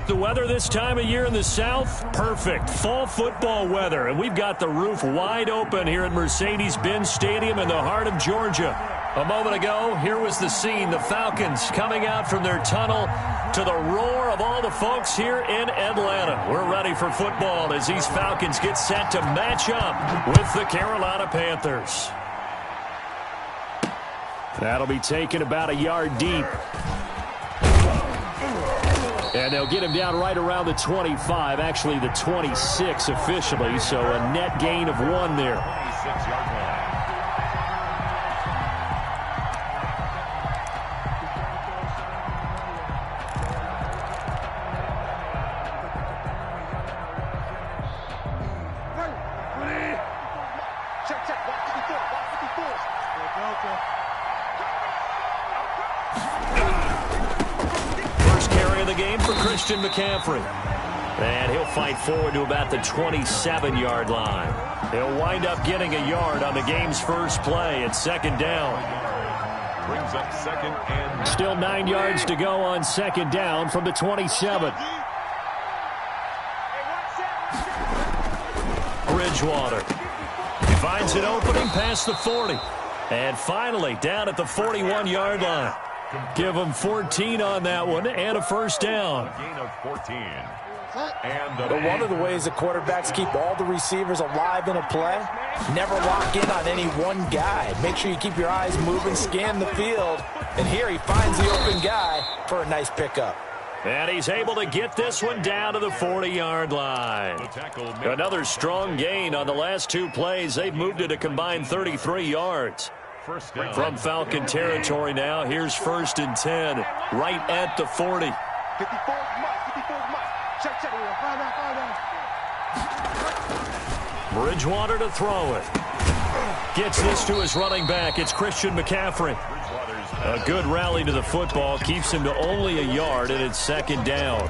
The weather this time of year in the South, perfect. Fall football weather, and we've got the roof wide open here at Mercedes-Benz Stadium in the heart of Georgia. A moment ago, here was the scene. The Falcons coming out from their tunnel to the roar of all the folks here in Atlanta. We're ready for football as these Falcons get set to match up with the Carolina Panthers. That'll be taken about a yard deep. And they'll get him down right around the 25, actually the 26 officially, so a net gain of 1 there. 26-yard line. McCaffrey. And he'll fight forward to about the 27-yard line. He'll wind up getting a yard on the game's first play at second down. Brings up second and... Still 9 yards to go on second down from the 27. Bridgewater. He finds an opening past the 40. And finally down at the 41-yard line. Give them 14 on that one and a first down. A gain of 14. But one of the ways the quarterbacks keep all the receivers alive in a play, never lock in on any one guy. Make sure you keep your eyes moving, scan the field. And here he finds the open guy for a nice pickup. And he's able to get this one down to the 40-yard line. Another strong gain on the last 2 plays. They've moved it a combined 33 yards. From Falcon territory now, here's 1st and 10, right at the 40. Bridgewater to throw it. Gets this to his running back. It's Christian McCaffrey. A good rally to the football keeps him to only a yard, and it's second down.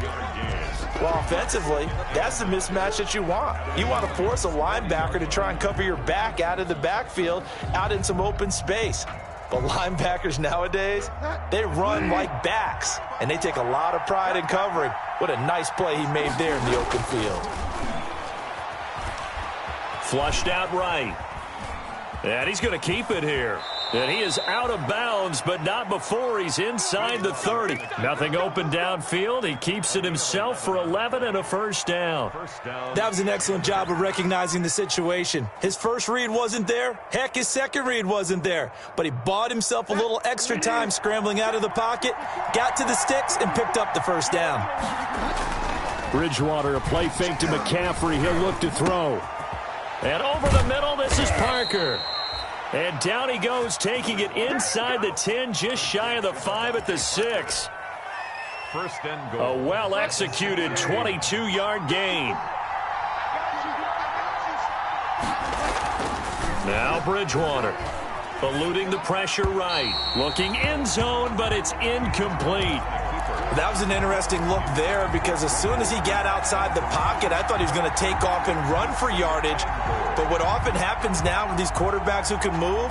Well, offensively, that's the mismatch that you want. You want to force a linebacker to try and cover your back out of the backfield, out in some open space. But linebackers nowadays, they run like backs, and they take a lot of pride in covering. What a nice play he made there in the open field. Flushed out right. And he's going to keep it here. And he is out of bounds, but not before he's inside the 30. Nothing open downfield. He keeps it himself for 11 and a first down. That was an excellent job of recognizing the situation. His first read wasn't there. Heck, his second read wasn't there. But he bought himself a little extra time scrambling out of the pocket, got to the sticks, and picked up the first down. Bridgewater, a play fake to McCaffrey. He'll look to throw. And over the middle, this is Parker. And down he goes, taking it inside the 10, just shy of the 5 at the 6. First and goal. A well-executed 22-yard gain. Now Bridgewater, eluding the pressure right. Looking end zone, but it's incomplete. That was an interesting look there because as soon as he got outside the pocket, I thought he was going to take off and run for yardage. But what often happens now with these quarterbacks who can move,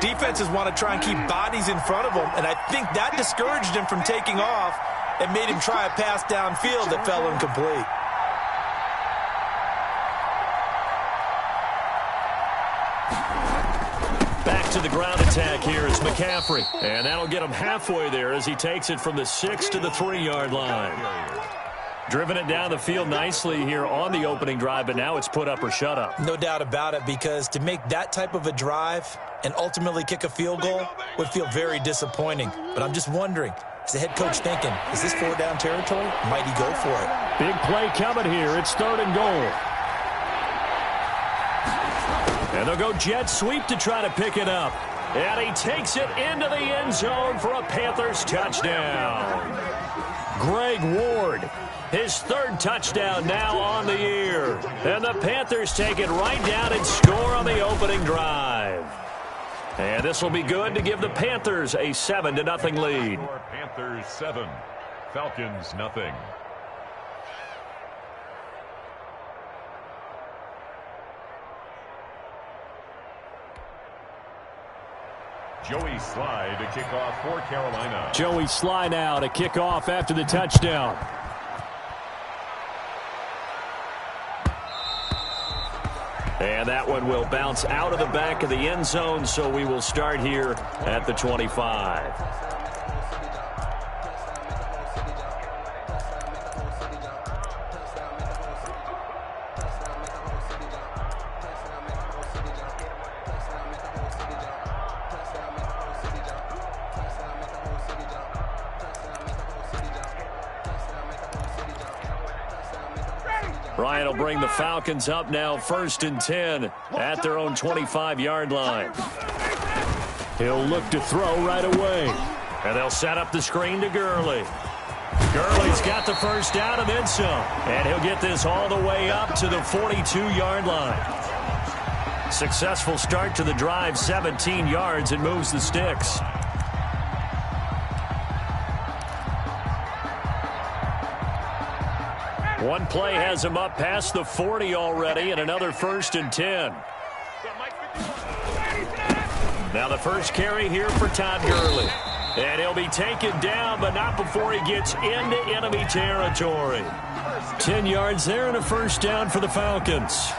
defenses want to try and keep bodies in front of them, and I think that discouraged him from taking off and made him try a pass downfield that fell incomplete. To the ground attack here is McCaffrey. And that'll get him halfway there as he takes it from the 6 to the 3-yard line. Driven it down the field nicely here on the opening drive, but now it's put up or shut up. No doubt about it, because to make that type of a drive and ultimately kick a field goal would feel very disappointing. But I'm just wondering, is the head coach thinking, is this 4-down territory? Might he go for it? Big play coming here. It's 3rd and goal. And they'll go jet sweep to try to pick it up. And he takes it into the end zone for a Panthers touchdown. Greg Ward, his 3rd touchdown now on the year. And the Panthers take it right down and score on the opening drive. And this will be good to give the Panthers a 7-0 lead. Panthers 7, Falcons nothing. Joey Sly to kick off for Carolina. Joey Sly now to kick off after the touchdown. And that one will bounce out of the back of the end zone, so we will start here at the 25. Ryan will bring the Falcons up now 1st and 10 at their own 25-yard line. He'll look to throw right away. And they'll set up the screen to Gurley. Gurley's got the first down and then some. And he'll get this all the way up to the 42-yard line. Successful start to the drive, 17 yards, and moves the sticks. One play has him up past the 40 already, and another 1st and 10. Now the first carry here for Todd Gurley. And he'll be taken down, but not before he gets into enemy territory. 10 yards there and a first down for the Falcons.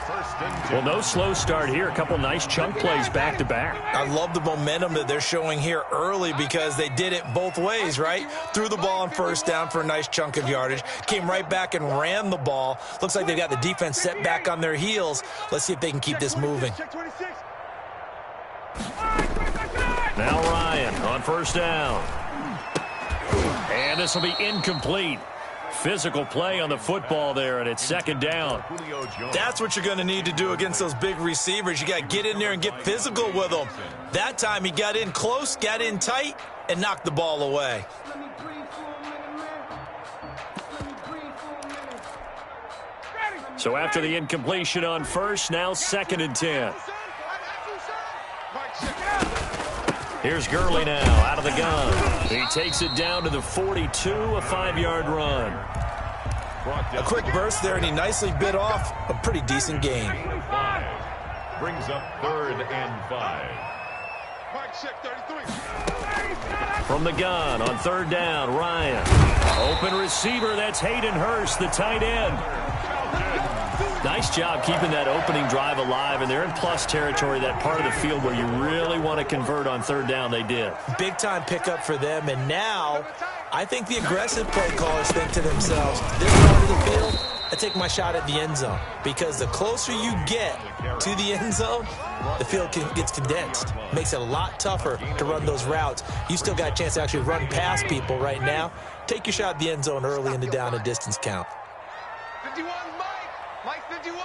Well, no slow start here. A couple nice chunk plays back-to-back. I love the momentum that they're showing here early because they did it both ways, right? Threw the ball on first down for a nice chunk of yardage. Came right back and ran the ball. Looks like they've got the defense set back on their heels. Let's see if they can keep this moving. Now Ryan on first down. And this will be incomplete. Physical play on the football there, and it's 2nd down. That's what you're going to need to do against those big receivers. You got to get in there and get physical with them. That time he got in close, got in tight, and knocked the ball away. So after the incompletion on first, now 2nd and 10. Here's Gurley now out of the gun. He takes it down to the 42, a 5-yard run. A quick burst there, and he nicely bit off a pretty decent gain. Brings up 3rd and 5. From the gun on 3rd down, Ryan. Open receiver, that's Hayden Hurst, the tight end. Nice job keeping that opening drive alive, and they're in plus territory, that part of the field where you really want to convert on 3rd down. They did. Big-time pickup for them, and now I think the aggressive play callers think to themselves, this part of the field, I take my shot at the end zone, because the closer you get to the end zone, the field gets condensed. Makes it a lot tougher to run those routes. You still got a chance to actually run past people right now. Take your shot at the end zone early in the down and distance count. 51, Mike 51.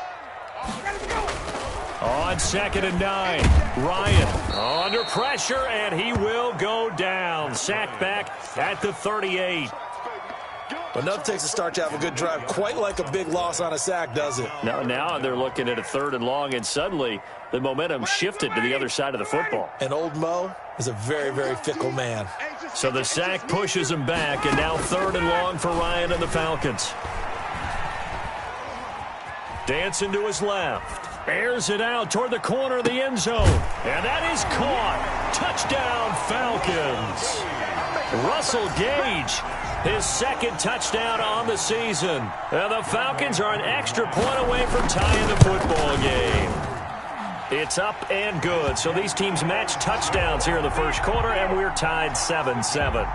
On 2nd and 9, Ryan under pressure, and he will go down. Sacked back at the 38. Enough takes a start to have a good drive. Quite like a big loss on a sack, does it? Now they're looking at a 3rd and long, and suddenly the momentum shifted to the other side of the football. And old Mo is a very, very fickle man. So the sack pushes him back, and now 3rd and long for Ryan and the Falcons. Dancing to his left. Airs it out toward the corner of the end zone. And that is caught. Touchdown, Falcons. Russell Gage, his 2nd touchdown on the season. And the Falcons are an extra point away from tying the football game. It's up and good. So these teams match touchdowns here in the first quarter, and we're tied 7-7.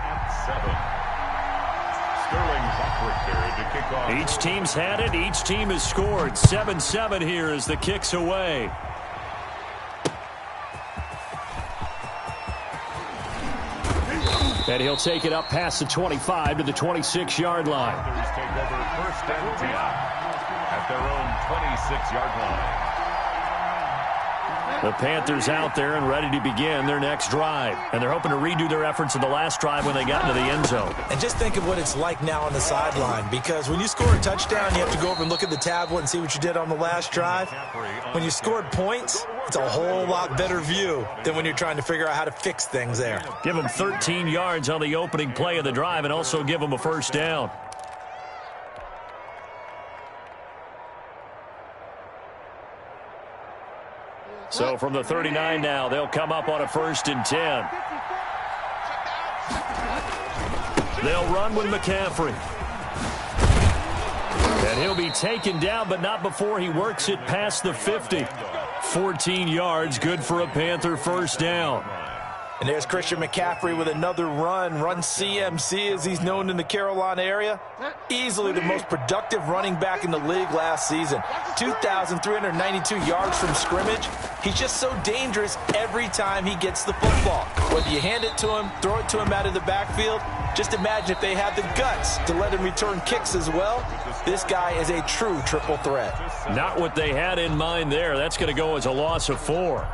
Each team's had it. Each team has scored. 7-7 here as the kick's away. And he'll take it up past the 25 to the 26-yard line. Panthers take over 1st and 10 at their own 26-yard line. The Panthers out there and ready to begin their next drive. And they're hoping to redo their efforts in the last drive when they got into the end zone. And just think of what it's like now on the sideline, because when you score a touchdown, you have to go over and look at the tablet and see what you did on the last drive. When you scored points, it's a whole lot better view than when you're trying to figure out how to fix things there. Give them 13 yards on the opening play of the drive and also give them a first down. So from the 39 now, they'll come up on a 1st and 10. They'll run with McCaffrey. And he'll be taken down, but not before he works it past the 50. 14 yards, good for a Panther first down. And there's Christian McCaffrey with another run CMC as he's known in the Carolina area. Easily the most productive running back in the league last season. 2,392 yards from scrimmage. He's just so dangerous every time he gets the football. Whether you hand it to him, throw it to him out of the backfield, just imagine if they had the guts to let him return kicks as well. This guy is a true triple threat. Not what they had in mind there. That's going to go as a loss of 4.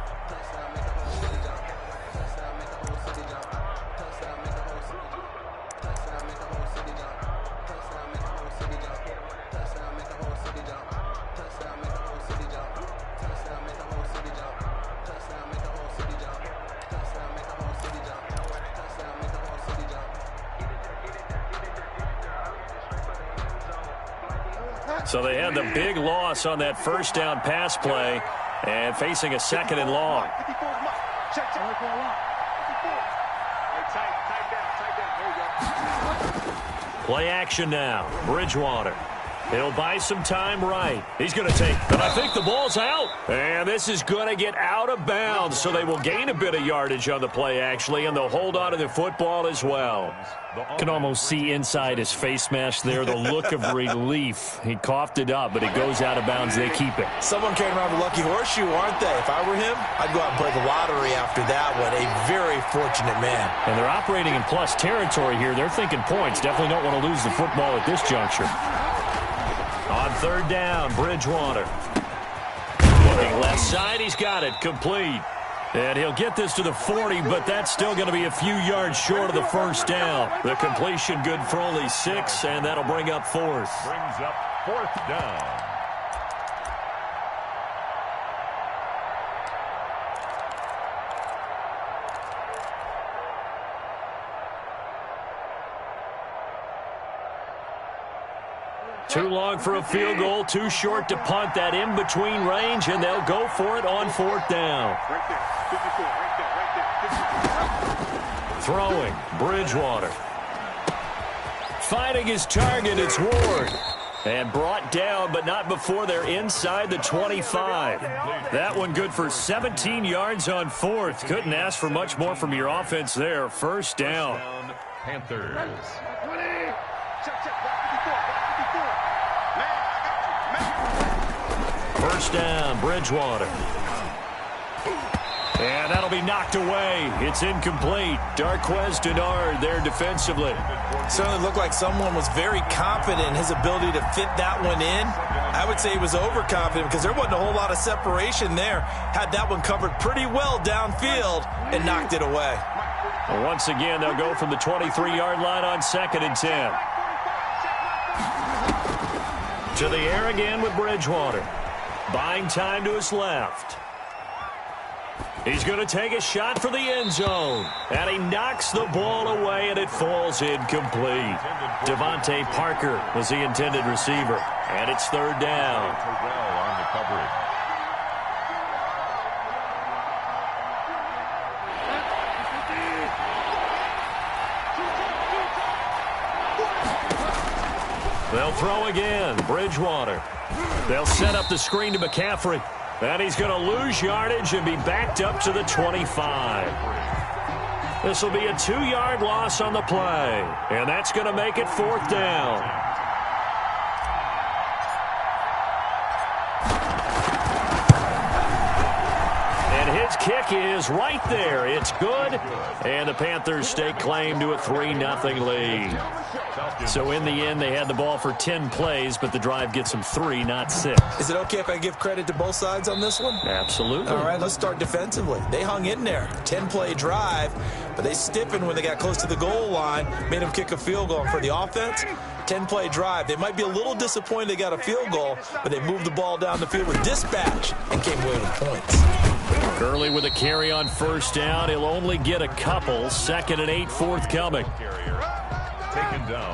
So they had the big loss on that first down pass play and facing a 2nd and long. Play action now. Bridgewater. He'll buy some time right. He's going to take, and I think the ball's out. And this is going to get out of bounds, so they will gain a bit of yardage on the play, actually, and they'll hold on to the football as well. Can almost see inside his face mask there, the look of relief. He coughed it up, but it goes out of bounds. They keep it. Someone came around the lucky horseshoe, aren't they? If I were him, I'd go out and play the lottery after that one. A very fortunate man. And they're operating in plus territory here. They're thinking points. Definitely don't want to lose the football at this juncture. On 3rd down, Bridgewater. Looking left side, he's got it. Complete. And he'll get this to the 40, but that's still going to be a few yards short of the first down. The completion good for only 6, and that'll bring up 4th. Brings up 4th down. Too long for a field goal, too short to punt. That in-between range, and they'll go for it on 4th down. Throwing, Bridgewater. Finding his target, it's Ward. And brought down, but not before they're inside the 25. That one good for 17 yards on 4th. Couldn't ask for much more from your offense there. First down. Panthers. First down, Bridgewater. And that'll be knocked away. It's incomplete. Darquez Denard there defensively. Certainly looked like someone was very confident in his ability to fit that one in. I would say he was overconfident because there wasn't a whole lot of separation there. Had that one covered pretty well downfield and knocked it away. Well, once again, they'll go from the 23-yard line on 2nd and 10. To the air again with Bridgewater. Buying time to his left. He's going to take a shot for the end zone. And he knocks the ball away, and it falls incomplete. Devontae Parker was the intended receiver. And it's 3rd down. Terrell on the coverage. They'll throw again. Bridgewater. They'll set up the screen to McCaffrey. And he's going to lose yardage and be backed up to the 25. This will be a 2-yard loss on the play. And that's going to make it 4th down. And his kick is right there. It's good. And the Panthers stake claim to a 3-0 lead. So in the end, they had the ball for 10 plays, but the drive gets them 3, not 6. Is it okay if I give credit to both sides on this one? Absolutely. All right, let's start defensively. They hung in there. 10-play drive, but they stiffened when they got close to the goal line, made them kick a field goal. For the offense, 10-play drive. They might be a little disappointed they got a field goal, but they moved the ball down the field with dispatch and came away with points. Gurley with a carry on first down. He'll only get a couple. 2nd and 8 forthcoming.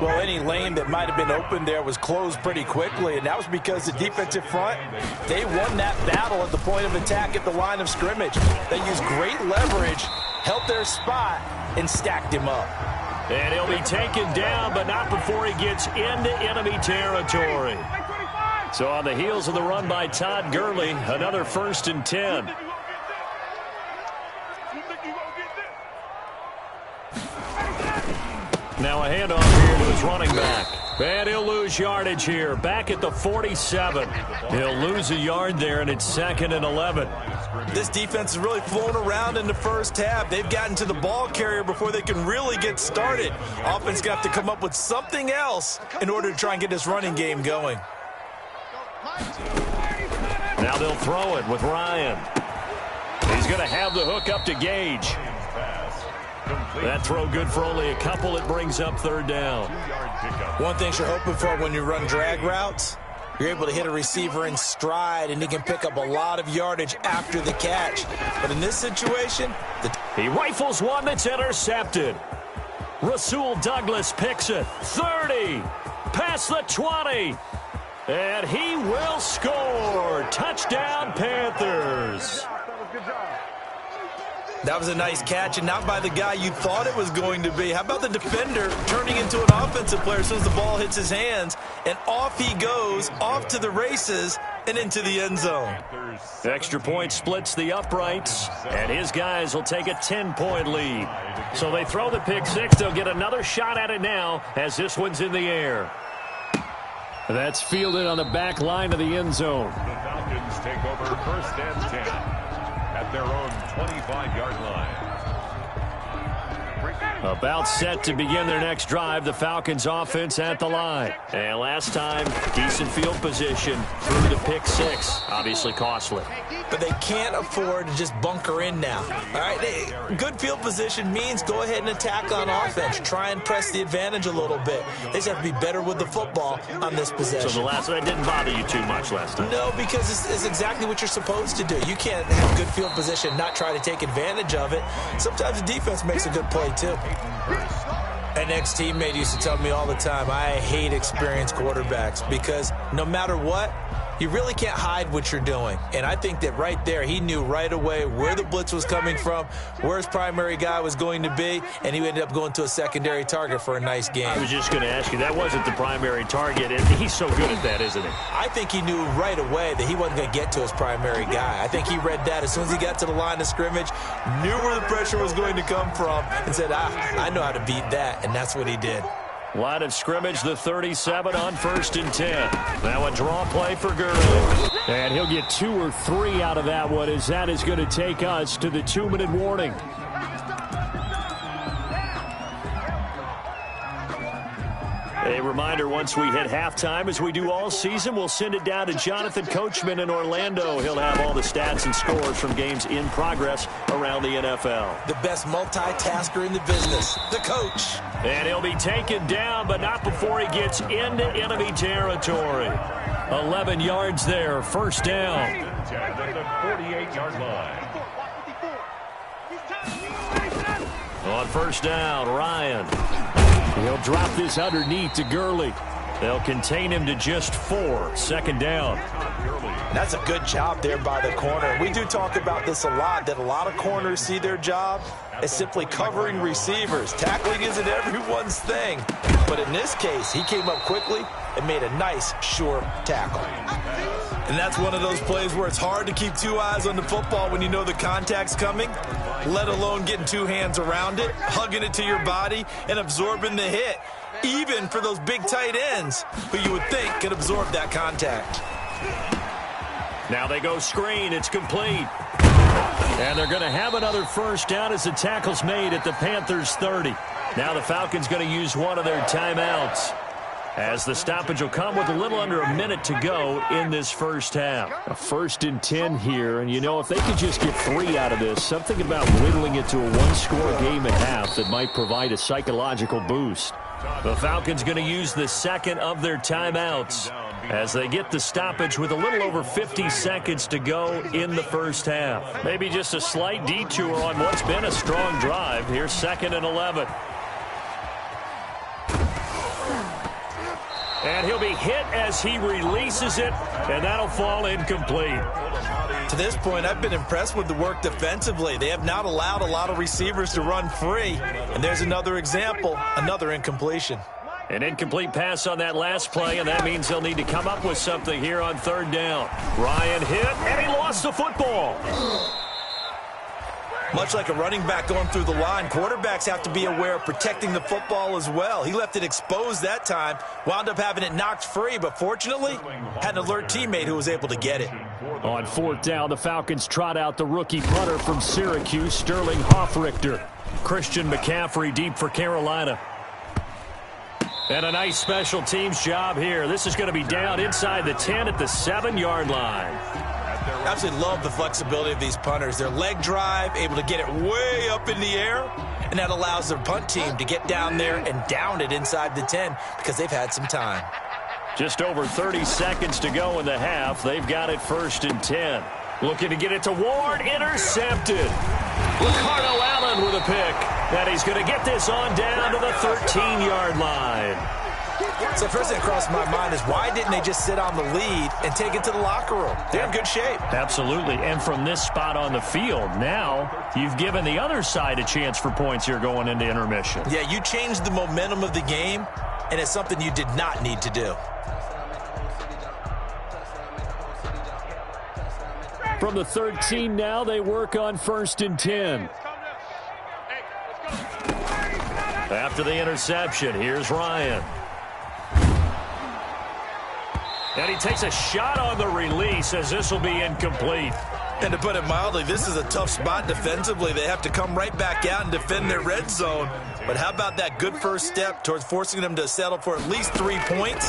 Well, any lane that might have been open there was closed pretty quickly, and that was because the defensive front, they won that battle at the point of attack at the line of scrimmage. They used great leverage, held their spot, and stacked him up. And he'll be taken down, but not before he gets into enemy territory. So on the heels of the run by Todd Gurley, another 1st and 10. Now a handoff here to his running back. And he'll lose yardage here. Back at the 47. He'll lose a yard there, and it's 2nd and 11. This defense is really flown around in the first half. They've gotten to the ball carrier before they can really get started. Offense got to come up with something else in order to try and get this running game going. Now they'll throw it with Ryan. He's going to have the hook up to Gage. That throw good for only a couple. It brings up 3rd down. One thing you're hoping for when you run drag routes, you're able to hit a receiver in stride, and he can pick up a lot of yardage after the catch. But in this situation, he rifles one that's intercepted. Rasul Douglas picks it. 30. Past the 20. And he will score. Touchdown, Panthers. That was a nice catch, and not by the guy you thought it was going to be. How about the defender turning into an offensive player as soon as the ball hits his hands, and off he goes, off to the races, and into the end zone. Extra point splits the uprights, and his guys will take a 10-point lead. So they throw the pick six. They'll get another shot at it now as this one's in the air. That's fielded on the back line of the end zone. The Falcons take over 1st and 10 at their own 25-yard line. About set to begin their next drive. The Falcons offense at the line. And last time, decent field position through the pick six. Obviously costly. But they can't afford to just bunker in now. All right, good field position means go ahead and attack on offense. Try and press the advantage a little bit. They just have to be better with the football on this possession. So the last one didn't bother you too much last time? No, because it's exactly what you're supposed to do. You can't have good field position and not try to take advantage of it. Sometimes the defense makes a good play, too. An ex-teammate used to tell me all the time, I hate experienced quarterbacks because no matter what, you really can't hide what you're doing. And I think that right there, he knew right away where the blitz was coming from, where his primary guy was going to be, and he ended up going to a secondary target for a nice game. I was just going to ask you, that wasn't the primary target, and he's so good at that, isn't he? I think he knew right away that he wasn't going to get to his primary guy. I think he read that as soon as he got to the line of scrimmage, knew where the pressure was going to come from, and said, I know how to beat that, and that's what he did. Line of scrimmage, the 37 on 1st and 10. Now a draw play for Gurley. And he'll get 2 or 3 out of that one, as that is going to take us to the 2-minute warning. A reminder, once we hit halftime, as we do all season, we'll send it down to Jonathan Coachman in Orlando. He'll have all the stats and scores from games in progress around the NFL. The best multitasker in the business, the coach. And he'll be taken down, but not before he gets into enemy territory. 11 yards there, 1st down. At the 48-yard line. On 1st down, Ryan. He'll drop this underneath to Gurley. They'll contain him to just 4. 2nd down. That's a good job there by the corner. We do talk about this a lot, that a lot of corners see their job as simply covering receivers. Tackling isn't everyone's thing. But in this case, he came up quickly and made a nice, sure tackle. And that's one of those plays where it's hard to keep 2 eyes on the football when you know the contact's coming, let alone getting 2 hands around it, hugging it to your body, and absorbing the hit, even for those big tight ends who you would think could absorb that contact. Now they go screen. It's complete. And they're going to have another 1st down as the tackle's made at the Panthers 30. Now the Falcons going to use one of their timeouts, as the stoppage will come with a little under a minute to go in this first half. A 1st and 10 here, and you know, if they could just get 3 out of this, something about whittling it to a 1-score game at half that might provide a psychological boost. The Falcons going to use the 2nd of their timeouts as they get the stoppage with a little over 50 seconds to go in the first half. Maybe just a slight detour on what's been a strong drive. Here's 2nd and 11. And he'll be hit as he releases it, and that'll fall incomplete. To this point, I've been impressed with the work defensively. They have not allowed a lot of receivers to run free. And there's another example, another incompletion. An incomplete pass on that last play, and that means they'll need to come up with something here on third down. Ryan hit, and he lost the football. Much like a running back going through the line, quarterbacks have to be aware of protecting the football as well. He left it exposed that time, wound up having it knocked free, but fortunately, had an alert teammate who was able to get it. On fourth down, the Falcons trot out the rookie punter from Syracuse, Sterling Hoffrichter. Christian McCaffrey deep for Carolina. And a nice special teams job here. This is going to be down inside the 10 at the 7-yard line. I absolutely love the flexibility of these punters. Their leg drive, able to get it way up in the air, and that allows their punt team to get down there and down it inside the 10 because they've had some time. Just over 30 seconds to go in the half. They've got it 1st and 10. Looking to get it to Ward, intercepted. Ricardo Allen with a pick. And he's going to get this on down to the 13-yard line. So first thing that crossed my mind is why didn't they just sit on the lead and take it to the locker room? They're in good shape. Absolutely. And from this spot on the field, now you've given the other side a chance for points here going into intermission. Yeah, you changed the momentum of the game, and it's something you did not need to do. From the 13 now, they work on 1st and 10. After the interception, here's Ryan. And he takes a shot on the release as this will be incomplete. And to put it mildly, this is a tough spot defensively. They have to come right back out and defend their red zone. But how about that good first step towards forcing them to settle for at least 3 points?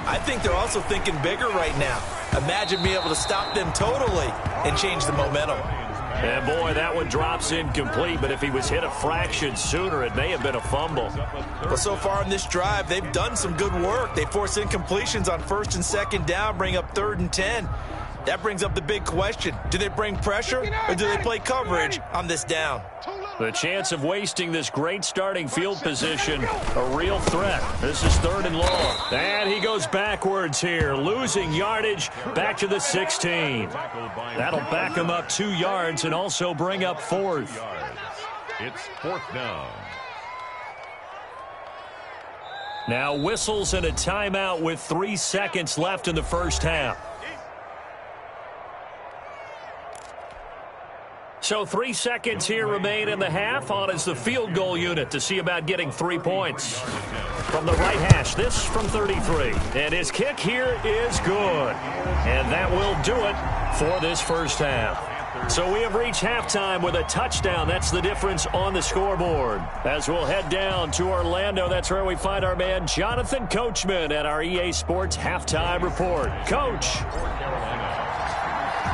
I think they're also thinking bigger right now. Imagine being able to stop them totally and change the momentum. And boy, that one drops incomplete, but if he was hit a fraction sooner, it may have been a fumble. Well, so far in this drive, they've done some good work. They force incompletions on 1st and 2nd down, bring up 3rd and 10. That brings up the big question. Do they bring pressure or do they play coverage on this down? The chance of wasting this great starting field position, a real threat. This is 3rd and long. And he goes backwards here, losing yardage back to the 16. That'll back him up 2 yards and also bring up 4th. It's 4th down. Now whistles and a timeout with 3 seconds left in the first half. So 3 seconds here remain in the half. On is the field goal unit to see about getting 3 points. From the right hash, this from 33. And his kick here is good. And that will do it for this first half. So we have reached halftime with a touchdown. That's the difference on the scoreboard. As we'll head down to Orlando, that's where we find our man Jonathan Coachman at our EA Sports Halftime Report. Coach.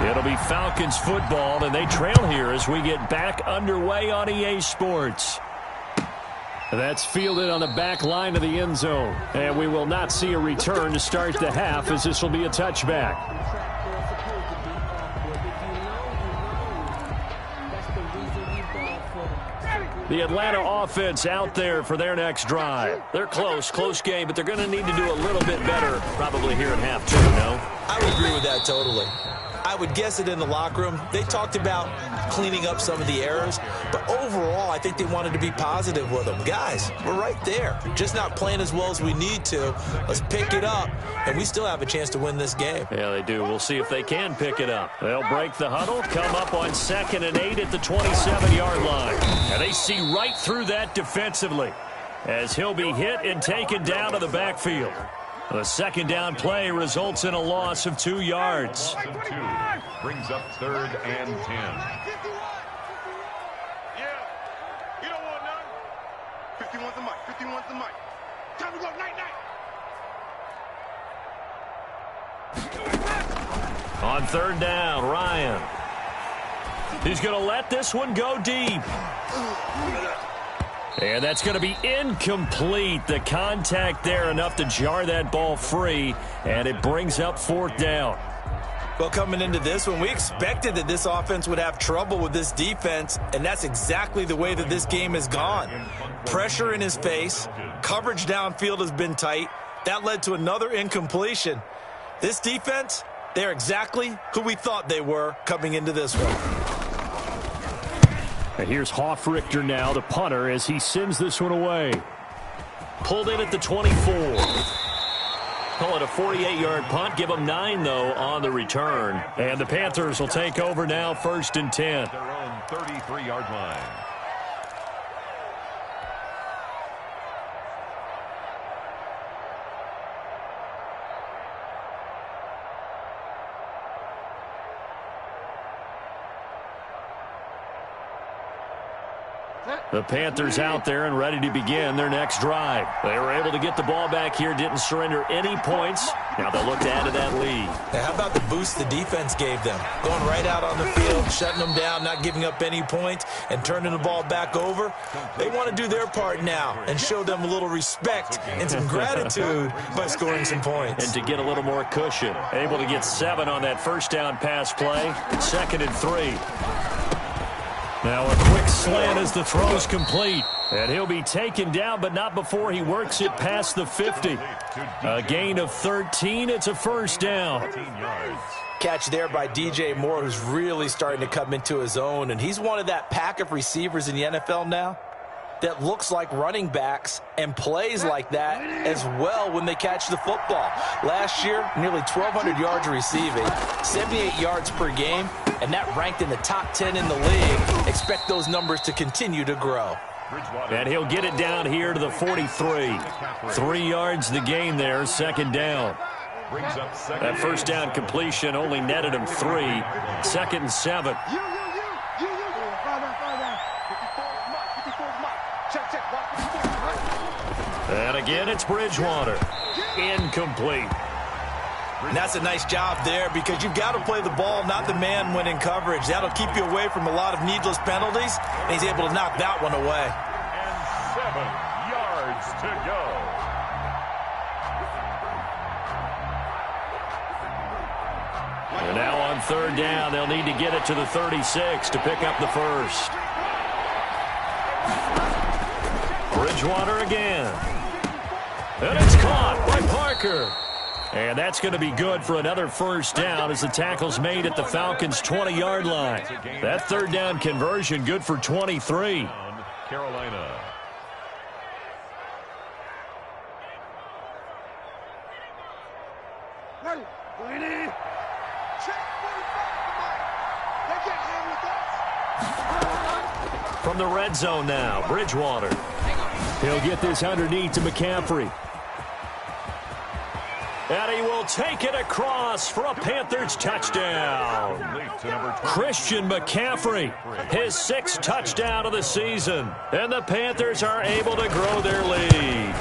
It'll be Falcons football, and they trail here as we get back underway on EA Sports. That's fielded on the back line of the end zone. And we will not see a return to start the half as this will be a touchback. The Atlanta offense out there for their next drive. They're close game, but they're going to need to do a little bit better probably here at half two, no? I would agree with that totally. I would guess it in the locker room. They talked about cleaning up some of the errors, but overall, I think they wanted to be positive with them. Guys, we're right there. Just not playing as well as we need to. Let's pick it up, and we still have a chance to win this game. Yeah, they do. We'll see if they can pick it up. They'll break the huddle, come up on 2nd and 8 at the 27-yard line. And they see right through that defensively as he'll be hit and taken down to the backfield. The 2nd down play results in a loss of 2 yards. Brings up 3rd and 10. Yeah, you don't want none. 51's the mic, 51's the mic. Time to go, night. On 3rd down, Ryan. He's going to let this one go deep. And that's going to be incomplete. The contact there enough to jar that ball free, and it brings up 4th down. Well, coming into this one, we expected that this offense would have trouble with this defense, and that's exactly the way that this game has gone. Pressure in his face, coverage downfield has been tight. That led to another incompletion. This defense, they're exactly who we thought they were coming into this one. And here's Hoffrichter now, the punter, as he sends this one away. Pulled in at the 24. Call it a 48-yard punt. Give them 9, though, on the return. And the Panthers will take over now, 1st and 10. Their own 33-yard line. The Panthers out there and ready to begin their next drive. They were able to get the ball back here, didn't surrender any points. Now they'll look to add to that lead. Now, how about the boost the defense gave them? Going right out on the field, shutting them down, not giving up any points, and turning the ball back over. They want to do their part now and show them a little respect and some gratitude by scoring some points. And to get a little more cushion. Able to get 7 on that first down pass play. 2nd and 3. Now a quick slant as the throw's complete. And he'll be taken down, but not before he works it past the 50. A gain of 13. It's a first down. Catch there by DJ Moore, who's really starting to come into his own. And he's one of that pack of receivers in the NFL now that looks like running backs and plays like that as well when they catch the football. Last year, nearly 1,200 yards receiving, 78 yards per game, and that ranked in the top 10 in the league. Expect those numbers to continue to grow. And he'll get it down here to the 43. 3 yards the gain there, 2nd down. That first down completion only netted him 3. 2nd and 7. And again, it's Bridgewater. Incomplete. And that's a nice job there because you've got to play the ball, not the man when in coverage. That'll keep you away from a lot of needless penalties, and he's able to knock that one away. And 7 yards to go. And now on 3rd down, they'll need to get it to the 36 to pick up the first. Bridgewater again. And it's caught by Parker. And that's going to be good for another first down as the tackle's made at the Falcons' 20-yard line. That 3rd down conversion good for 23. Carolina. From the red zone now, Bridgewater. He'll get this underneath to McCaffrey. And he will take it across for a Panthers touchdown. Christian McCaffrey, his 6th touchdown of the season. And the Panthers are able to grow their lead.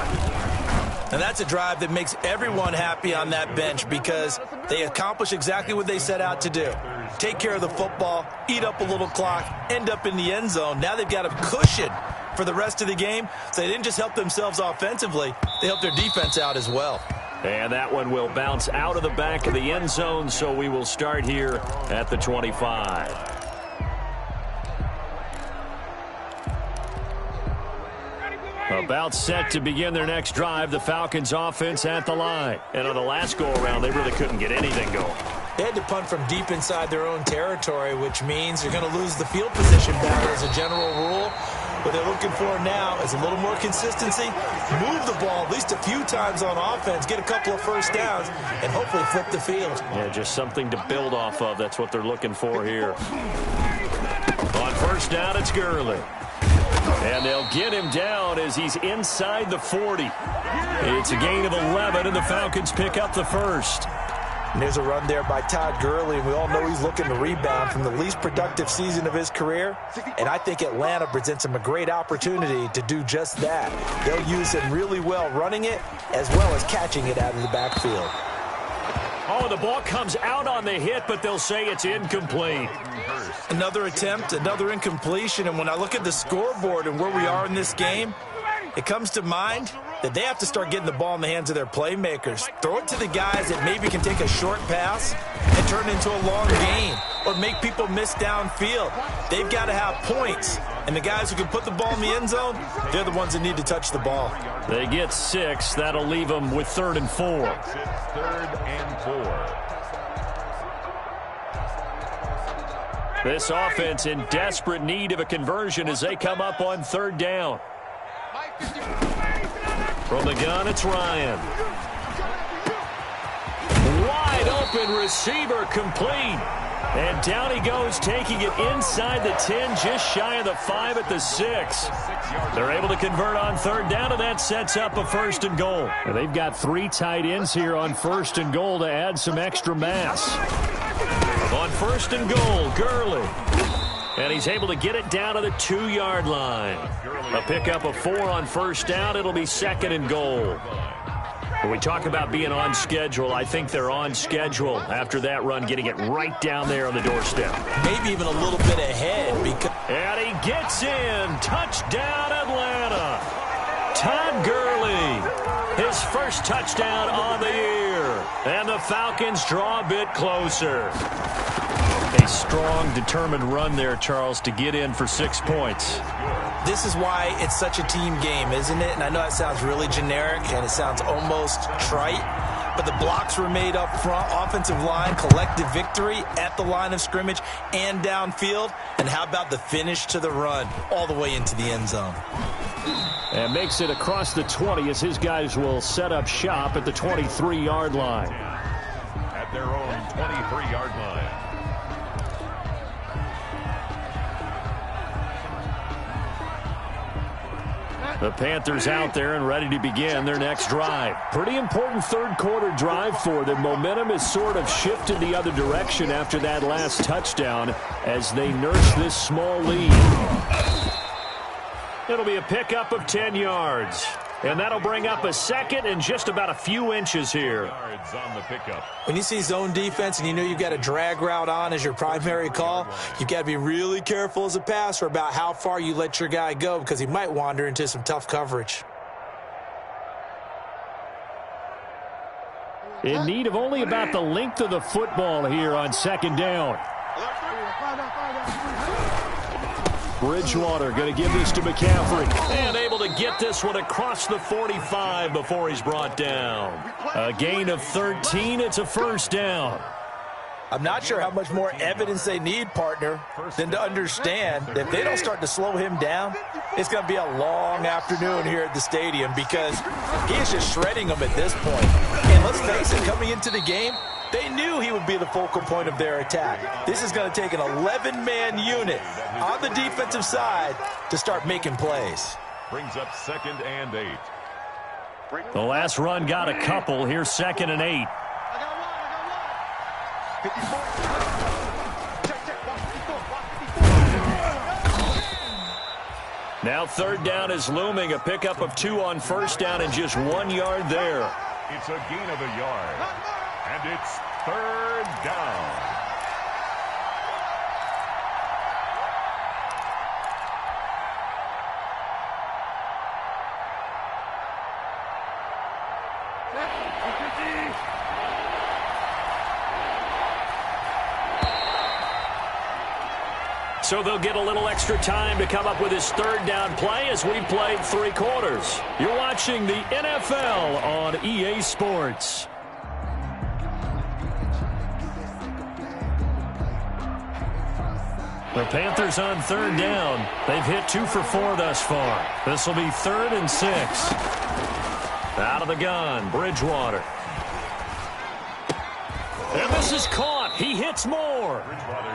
And that's a drive that makes everyone happy on that bench because they accomplish exactly what they set out to do. Take care of the football, eat up a little clock, end up in the end zone. Now they've got a cushion for the rest of the game. So they didn't just help themselves offensively, they helped their defense out as well. And that one will bounce out of the back of the end zone, so we will start here at the 25. About set to begin their next drive, the Falcons offense at the line. And on the last go-around, they really couldn't get anything going. They had to punt from deep inside their own territory, which means they're going to lose the field position battle as a general rule. What they're looking for now is a little more consistency, move the ball at least a few times on offense, get a couple of first downs, and hopefully flip the field. Yeah, just something to build off of. That's what they're looking for here. On first down, it's Gurley. And they'll get him down as he's inside the 40. It's a gain of 11, and the Falcons pick up the first. And there's a run there by Todd Gurley, and we all know he's looking to rebound from the least productive season of his career. And I think Atlanta presents him a great opportunity to do just that. They'll use him really well running it as well as catching it out of the backfield. Oh, the ball comes out on the hit, but they'll say it's incomplete. Another attempt, another incompletion, and when I look at the scoreboard and where we are in this game, it comes to mind that they have to start getting the ball in the hands of their playmakers. Throw it to the guys that maybe can take a short pass and turn it into a long gain or make people miss downfield. They've got to have points, and the guys who can put the ball in the end zone, they're the ones that need to touch the ball. They get 6. That'll leave them with 3rd and 4. 3rd and 4. This offense in desperate need of a conversion as they come up on 3rd down. From the gun, it's Ryan. Wide open receiver complete. And down he goes, taking it inside the 10, just shy of the 5 at the 6. They're able to convert on third down, and that sets up a 1st and goal. And they've got 3 tight ends here on 1st and goal to add some extra mass. On 1st and goal, Gurley. And he's able to get it down to the 2-yard line. A pickup of 4 on 1st down. It'll be 2nd and goal. When we talk about being on schedule, I think they're on schedule after that run, getting it right down there on the doorstep. Maybe even a little bit ahead. And he gets in. Touchdown, Atlanta. Todd Gurley, his first touchdown on the year. And the Falcons draw a bit closer. A strong, determined run there, Charles, to get in for 6 points. This is why it's such a team game, isn't it? And I know that sounds really generic and it sounds almost trite, but the blocks were made up front, offensive line, collective victory at the line of scrimmage and downfield. And how about the finish to the run all the way into the end zone? And makes it across the 20 as his guys will set up shop at the 23-yard line. At their own 23-yard line. The Panthers out there and ready to begin their next drive. Pretty important third-quarter drive for them. Momentum has sort of shifted the other direction after that last touchdown as they nurse this small lead. It'll be a pickup of 10 yards. And that'll bring up a 2nd and just about a few inches here. On the pickup. When you see zone defense and you know you've got a drag route on as your primary call, you've got to be really careful as a passer about how far you let your guy go because he might wander into some tough coverage. In need of only about the length of the football here on 2nd down. Bridgewater going to give this to McCaffrey. And able to get this one across the 45 before he's brought down. A gain of 13. It's a 1st down. I'm not sure how much more evidence they need, partner, than to understand that if they don't start to slow him down, it's going to be a long afternoon here at the stadium because he is just shredding them at this point. And let's face it, coming into the game, they knew he would be the focal point of their attack. This is going to take an 11-man unit on the defensive side to start making plays. Brings up 2nd and 8. The last run got a couple. Here's 2nd and 8. Now 3rd down is looming. A pickup of 2 on 1st down and just 1 yard there. It's a gain of a yard. And it's 3rd down. So they'll get a little extra time to come up with his 3rd down play as we've played 3 quarters. You're watching the NFL on EA Sports. The Panthers on 3rd down. They've hit 2 for 4 thus far. This will be 3rd and 6. Out of the gun, Bridgewater. And this is caught. He hits more.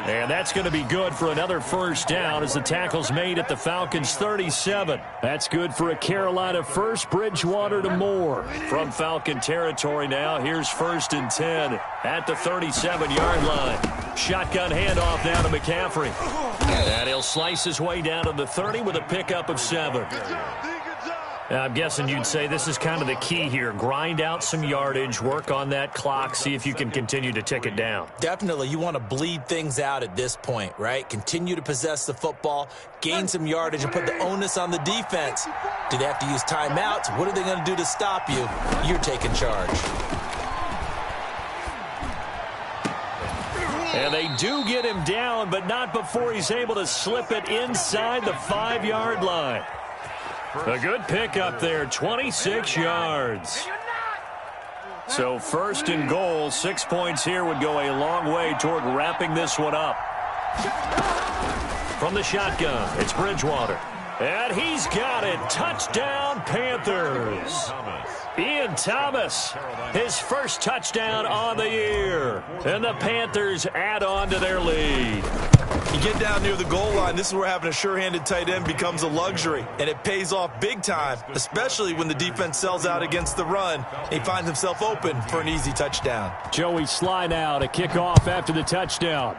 And that's going to be good for another 1st down as the tackle's made at the Falcons' 37. That's good for a Carolina 1st. Bridgewater to Moore. From Falcon territory now, here's 1st and 10 at the 37-yard line. Shotgun handoff now to McCaffrey. And he'll slice his way down to the 30 with a pickup of 7. I'm guessing you'd say this is kind of the key here. Grind out some yardage, work on that clock, see if you can continue to tick it down. Definitely. You want to bleed things out at this point, right? Continue to possess the football, gain some yardage, and put the onus on the defense. Do they have to use timeouts? What are they going to do to stop you? You're taking charge. And they do get him down, but not before he's able to slip it inside the 5-yard line. A good pickup there, 26 yards. So 1st and goal, 6 points here would go a long way toward wrapping this one up. From the shotgun, it's Bridgewater. And he's got it. Touchdown, Panthers. Ian Thomas, his first touchdown on the year. And the Panthers add on to their lead. You get down near the goal line, this is where having a sure-handed tight end becomes a luxury. And it pays off big time, especially when the defense sells out against the run. He finds himself open for an easy touchdown. Joey Sly now to kick off after the touchdown.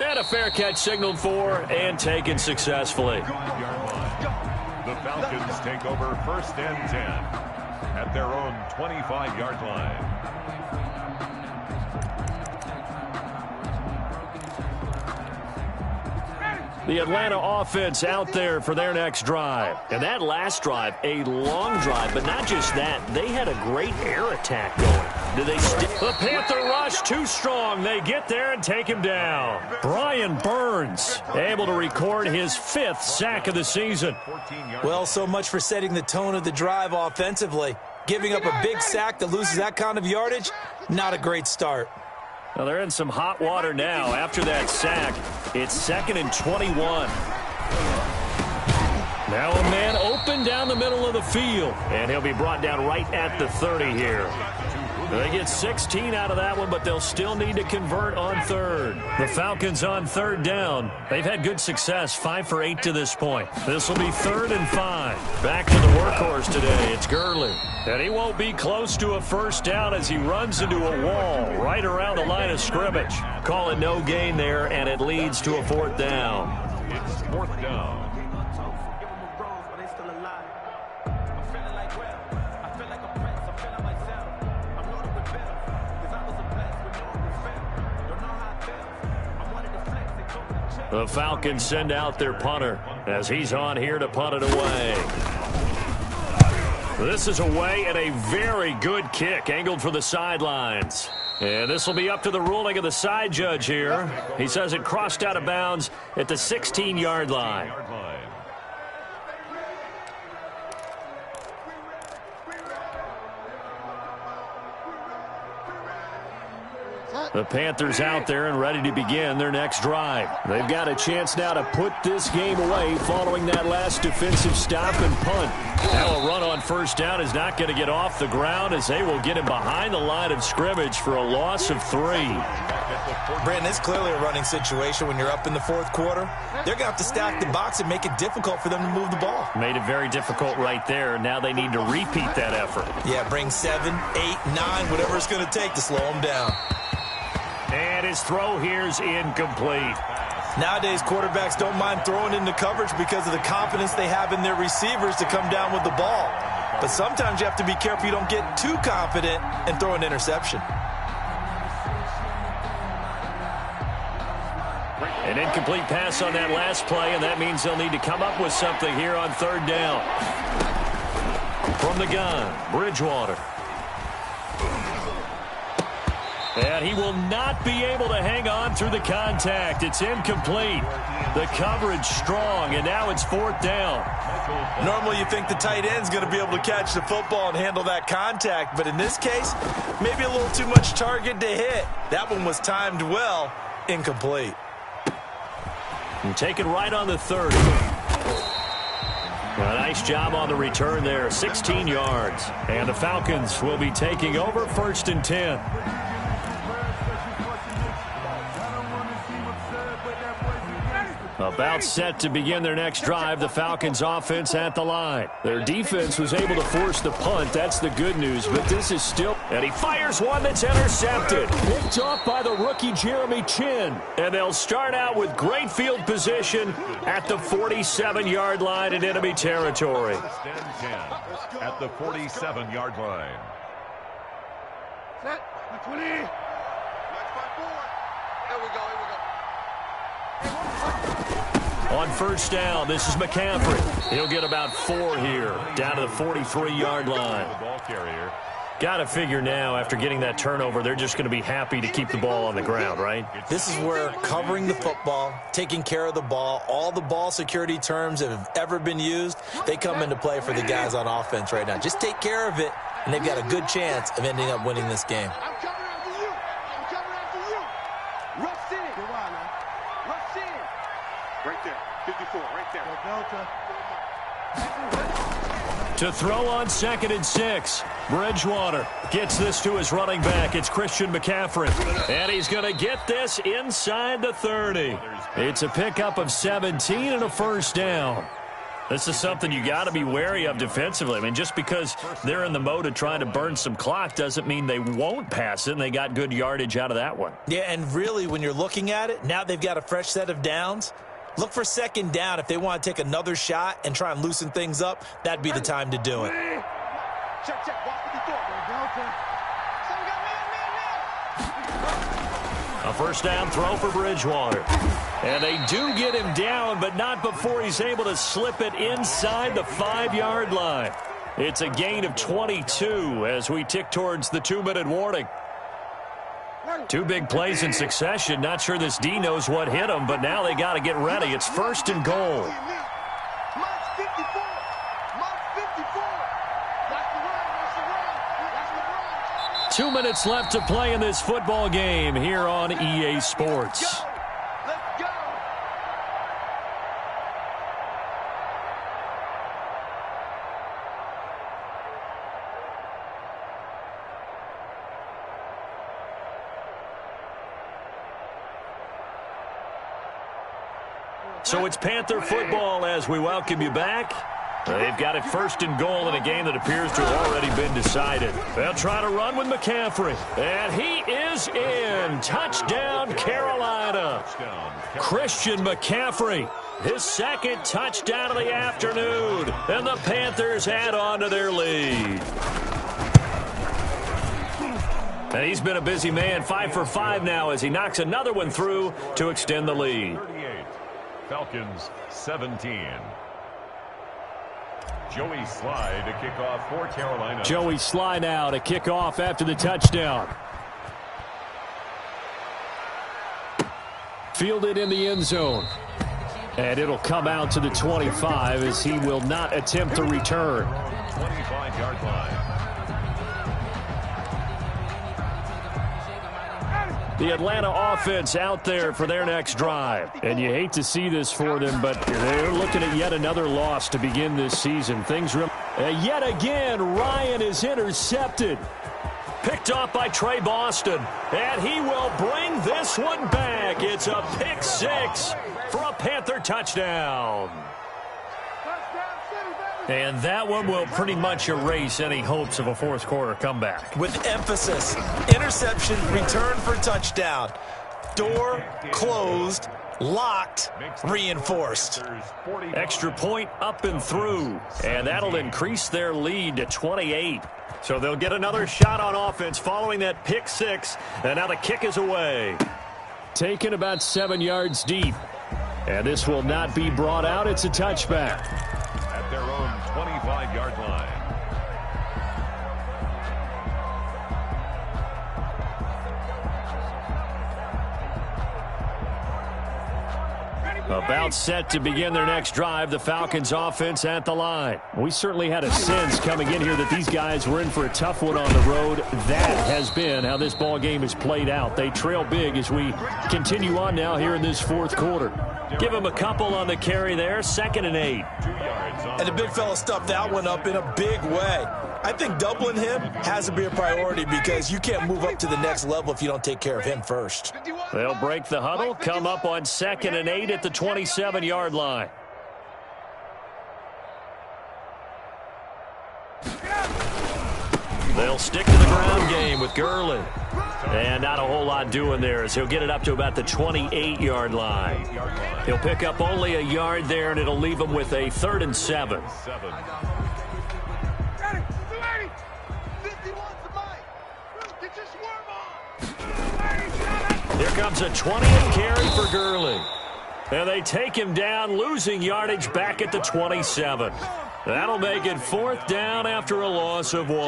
And a fair catch signaled for and taken successfully. The Falcons take over 1st and 10 at their own 25-yard line. The Atlanta offense out there for their next drive. And that last drive, a long drive, but not just that. They had a great air attack going. The Panther rush too strong. They get there and take him down. Brian Burns able to record his 5th sack of the season. Well, so much for setting the tone of the drive offensively. Giving up a big sack that loses that kind of yardage, not a great start. Well, they're in some hot water now after that sack. It's 2nd and 21. Now a man open down the middle of the field. And he'll be brought down right at the 30 here. They get 16 out of that one, but they'll still need to convert on 3rd. The Falcons on 3rd down. They've had good success, 5 for 8 to this point. This will be 3rd and 5. Back to the workhorse today. It's Gurley. And he won't be close to a first down as he runs into a wall right around the line of scrimmage. Call it no gain there, and it leads to a 4th down. It's 4th down. The Falcons send out their punter as he's on here to punt it away. This is away and a very good kick angled for the sidelines. And this will be up to the ruling of the side judge here. He says it crossed out of bounds at the 16-yard line. The Panthers out there and ready to begin their next drive. They've got a chance now to put this game away following that last defensive stop and punt. Now a run on first down is not going to get off the ground as they will get him behind the line of scrimmage for a loss of 3. Brandon, it's clearly a running situation when you're up in the 4th quarter. They're going to have to stack the box and make it difficult for them to move the ball. Made it very difficult right there. Now they need to repeat that effort. Yeah, bring 7, 8, 9, whatever it's going to take to slow them down. And his throw here's incomplete. Nowadays, quarterbacks don't mind throwing into coverage because of the confidence they have in their receivers to come down with the ball. But sometimes you have to be careful you don't get too confident and throw an interception. An incomplete pass on that last play, and that means they'll need to come up with something here on 3rd down. From the gun, Bridgewater. And he will not be able to hang on through the contact. It's incomplete. The coverage strong, and now it's 4th down. Normally you think the tight end's going to be able to catch the football and handle that contact, but in this case, maybe a little too much target to hit. That one was timed well, incomplete. And taken right on the 30. A nice job on the return there, 16 yards. And the Falcons will be taking over 1st and 10. About set to begin their next drive, the Falcons offense at the line. Their defense was able to force the punt. That's the good news, but this is still... And he fires one that's intercepted. Picked off by the rookie Jeremy Chin. And they'll start out with great field position at the 47-yard line in enemy territory. At the 47-yard line. Set. 20. There we go. On first down, this is McCaffrey. He'll get about 4 here, down to the 43-yard line. Got to figure now, after getting that turnover, they're just going to be happy to keep the ball on the ground, right? This is where covering the football, taking care of the ball, all the ball security terms that have ever been used, they come into play for the guys on offense right now. Just take care of it, and they've got a good chance of ending up winning this game. I'm coming after you. I'm coming after you. Rush in. Rush in. Right there. To throw on 2nd and 6. Bridgewater gets this to his running back. It's Christian McCaffrey. And he's going to get this inside the 30. It's a pickup of 17 and a first down. This is something you got to be wary of defensively. I mean, just because they're in the mode of trying to burn some clock doesn't mean they won't pass it, and they got good yardage out of that one. Yeah, and really, when you're looking at it, now they've got a fresh set of downs. Look for 2nd down. If they want to take another shot and try and loosen things up, that'd be the time to do it. A first down throw for Bridgewater. And they do get him down, but not before he's able to slip it inside the 5-yard line. It's a gain of 22 as we tick towards the 2-minute warning. 2 big plays in succession. Not sure this D knows what hit him, but now they got to get ready. It's 1st and goal. 2 minutes left to play in this football game here on EA Sports. Let's go. So it's Panther football as we welcome you back. They've got it 1st and goal in a game that appears to have already been decided. They'll try to run with McCaffrey. And he is in. Touchdown, Carolina. Christian McCaffrey, his 2nd touchdown of the afternoon. And the Panthers add on to their lead. And he's been a busy man, 5 for 5 now as he knocks another one through to extend the lead. 38, Falcons 17. Joey Sly to kick off for Carolina. Joey Sly now to kick off after the touchdown. Fielded in the end zone. And it'll come out to the 25 as he will not attempt to return. 25-yard line. The Atlanta offense out there for their next drive. And you hate to see this for them, but they're looking at yet another loss to begin this season. Yet again, Ryan is intercepted. Picked off by Trey Boston. And he will bring this one back. It's a pick 6 for a Panther touchdown. And that one will pretty much erase any hopes of a fourth quarter comeback. With emphasis, interception, return for touchdown. Door closed, locked, reinforced. Extra point up and through. And that'll increase their lead to 28. So they'll get another shot on offense following that pick 6. And now the kick is away. Taken about 7 yards deep. And this will not be brought out. It's a touchback. At their own 25-yard line. About set to begin their next drive, the Falcons offense at the line. We certainly had a sense coming in here that these guys were in for a tough one on the road. That has been how this ball game has played out. They trail big as we continue on now here in this fourth quarter. Give him a couple on the carry there, 2nd and 8. And the big fella stuffed that one up in a big way. I think doubling him has to be a priority because you can't move up to the next level if you don't take care of him first. They'll break the huddle, come up on 2nd and 8 at the 27-yard line. They'll stick to the ground game with Gurley. And not a whole lot doing there as he'll get it up to about the 28-yard line. He'll pick up only a yard there, and it'll leave him with a 3rd and 7. Here comes a 20th carry for Gurley. And they take him down, losing yardage back at the 27. That'll make it 4th down after a loss of 1.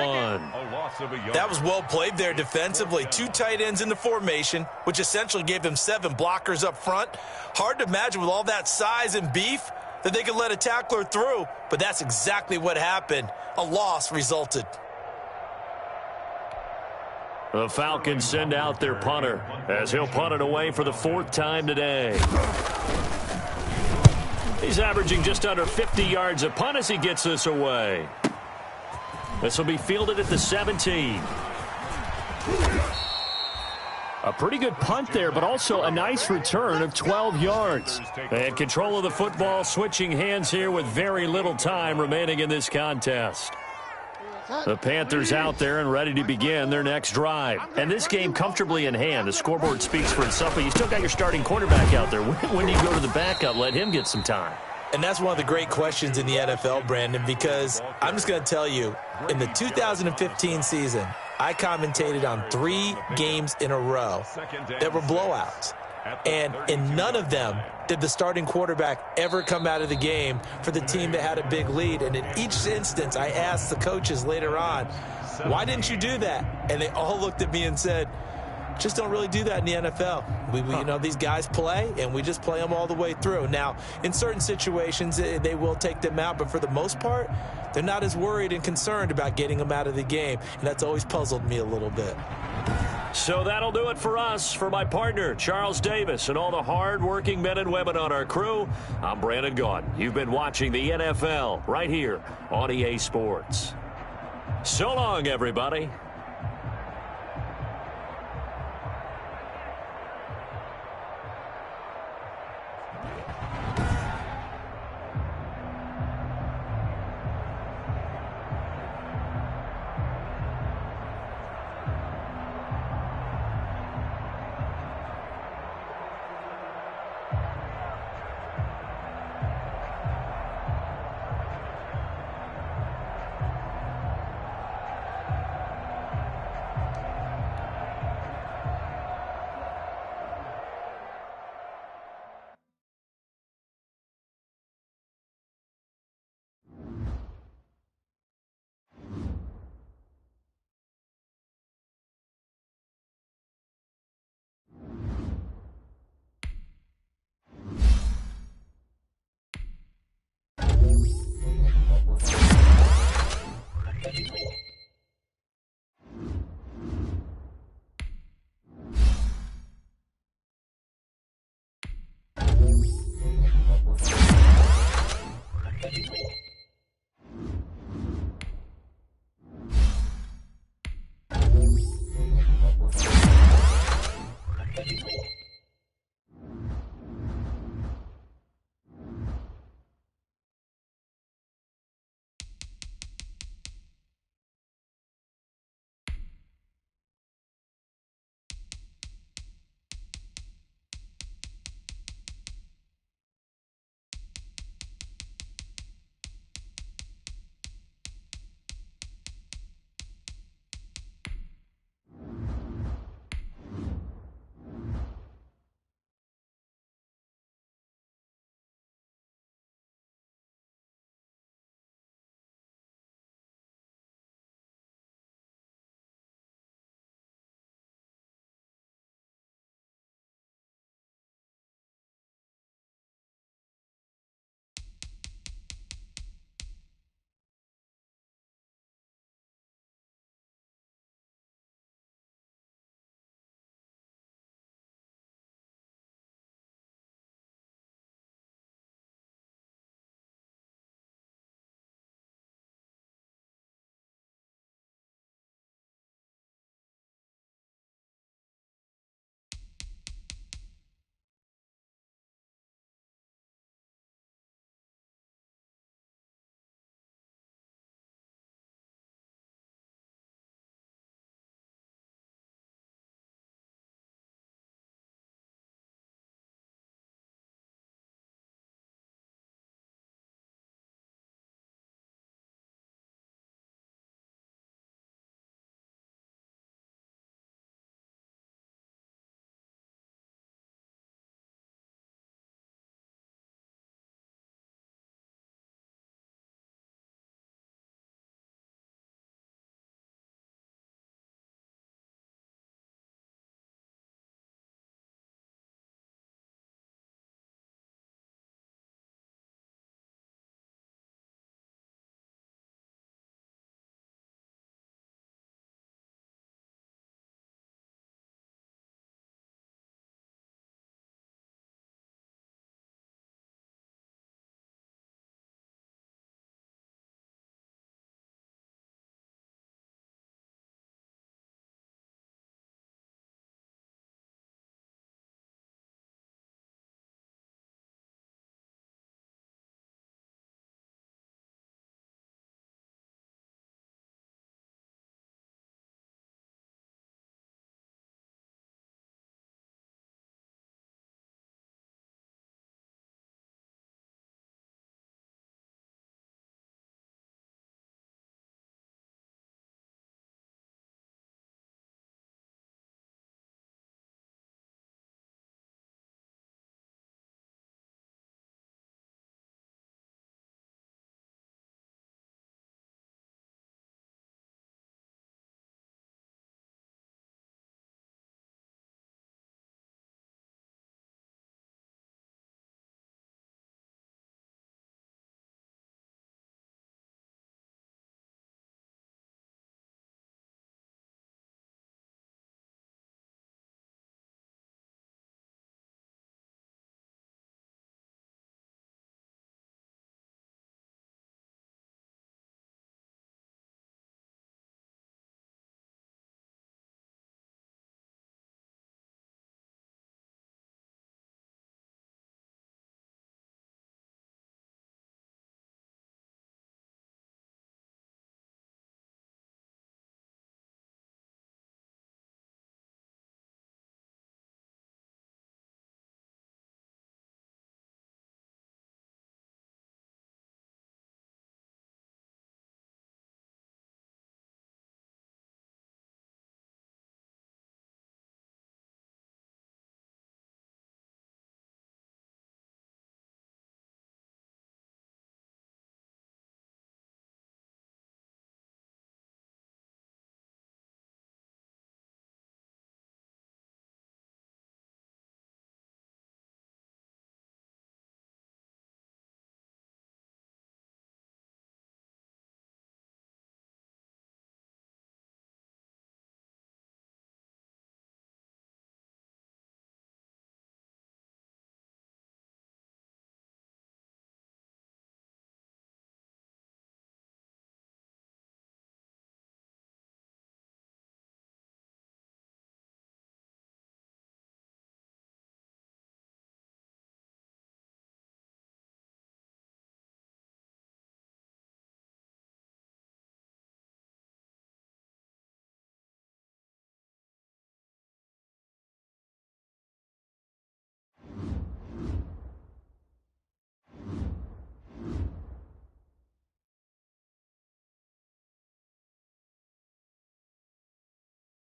That was well played there defensively. 2 tight ends in the formation, which essentially gave them 7 blockers up front. Hard to imagine with all that size and beef that they could let a tackler through, but that's exactly what happened. A loss resulted. The Falcons send out their punter as he'll punt it away for the 4th time today. He's averaging just under 50 yards a punt as he gets this away. This will be fielded at the 17. A pretty good punt there, but also a nice return of 12 yards. And control of the football, switching hands here with very little time remaining in this contest. The Panthers out there and ready to begin their next drive. And this game comfortably in hand. The scoreboard speaks for itself, but you still got your starting quarterback out there. When do you go to the backup? Let him get some time. And that's one of the great questions in the NFL, Brandon, because I'm just going to tell you, in the 2015 season, I commentated on 3 games in a row that were blowouts. And in none of them did the starting quarterback ever come out of the game for the team that had a big lead. And in each instance, I asked the coaches later on, why didn't you do that? And they all looked at me and said, just don't really do that in the NFL. We you know, these guys play, and we just play them all the way through. Now, in certain situations, they will take them out, but for the most part, they're not as worried and concerned about getting them out of the game, and that's always puzzled me a little bit. So that'll do it for us. For my partner, Charles Davis, and all the hard-working men and women on our crew, I'm Brandon Gaudin. You've been watching the NFL right here on EA Sports. So long, everybody. Thank you.